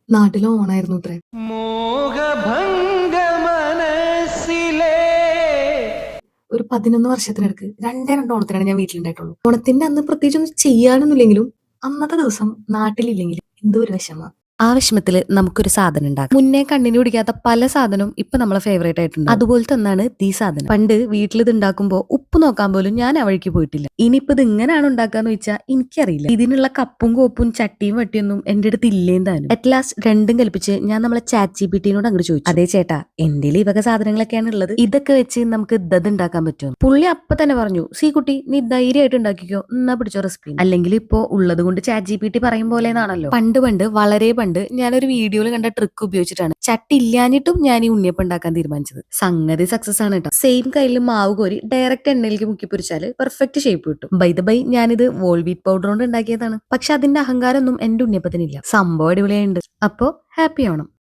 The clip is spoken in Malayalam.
നാട്ടിലെ ഓണായിരുന്നു അത്രേ. ഒരു 11 വർഷത്തിനടുക്ക് രണ്ട് ഓണത്തിനാണ് ഞാൻ വീട്ടിലുണ്ടായിട്ടുള്ളൂ. ഓണത്തിന്റെ അന്ന് പ്രത്യേകിച്ച് ഒന്നും ചെയ്യാനൊന്നുമില്ലെങ്കിലും അന്നത്തെ ദിവസം നാട്ടിലില്ലെങ്കിലും എന്തോ ഒരു വിഷമ. ആ വിഷമത്തില് നമുക്കൊരു സാധനം ഉണ്ടാക്കാം. മുന്നേ കണ്ണിന് പിടിക്കാത്ത പല സാധനവും ഇപ്പൊ നമ്മളെ ഫേവറേറ്റ് ആയിട്ടുണ്ട്. അതുപോലത്തെ ഒന്നാണ് ഈ സാധനം. പണ്ട് വീട്ടിൽ ഇത് ഉണ്ടാക്കുമ്പോ ഉപ്പ് നോക്കാൻ പോലും ഞാൻ ആ വഴിക്ക് പോയിട്ടില്ല. ഇനിയിപ്പോ ഇത് ഇങ്ങനെയാണ് ഉണ്ടാക്കാന്ന് വെച്ചാൽ എനിക്കറിയില്ല. ഇതിനുള്ള കപ്പും കോപ്പും ചട്ടിയും വട്ടിയൊന്നും എന്റെ അടുത്ത് ഇല്ലേം താനും. അറ്റ് ലാസ്റ്റ് രണ്ടും കൽപ്പിച്ച് ഞാൻ നമ്മളെ ChatGPT-നോട് അങ്ങോട്ട് ചോദിച്ചു, അതേ ചേട്ടാ എന്റെ ഈ വക സാധനങ്ങളൊക്കെയാണ് ഉള്ളത്, ഇതൊക്കെ വെച്ച് നമുക്ക് ഇത് ഉണ്ടാക്കാൻ പറ്റുമോ? പുള്ളി അപ്പൊ തന്നെ പറഞ്ഞു, സീ കുട്ടി നീ ധൈര്യമായിട്ട് ഉണ്ടാക്കിക്കോ, എന്നാ പിടിച്ചോ റെസിപ്പി. അല്ലെങ്കിൽ ഇപ്പോ ഉള്ളത് കൊണ്ട് ChatGPT പറയും പോലെന്നാണല്ലോ. പണ്ട് വളരെ പണ്ട് ഞാനൊരു വീഡിയോയിൽ കണ്ട ട്രിക്ക് ഉപയോഗിച്ചിട്ടാണ് ചട്ടി ഇല്ലാഞ്ഞിട്ടും ഞാൻ ഈ ഉണ്ണിയപ്പം ഉണ്ടാക്കാൻ തീരുമാനിച്ചത്. സംഗതി സക്സസ് ആണ് കേട്ടോ. സെയിം കയ്യിൽ മാവ് കോരി ഡയറക്റ്റ് എണ്ണയിലേക്ക് മുക്കി പൊരിച്ചാല് പെർഫെക്റ്റ് ഷേപ്പ് കിട്ടും. ബൈ ദ ബൈ ഞാനിത് വോൾ വീറ്റ് പൗഡർ കൊണ്ട് ഉണ്ടാക്കിയതാണ്. പക്ഷെ അതിന്റെ അഹങ്കാരമൊന്നും എന്റെ ഉണ്ണിയപ്പത്തിനില്ല. സംഭവം അടിപൊളിയായിട്ടുണ്ട്. അപ്പോ ഹാപ്പി ആവണം.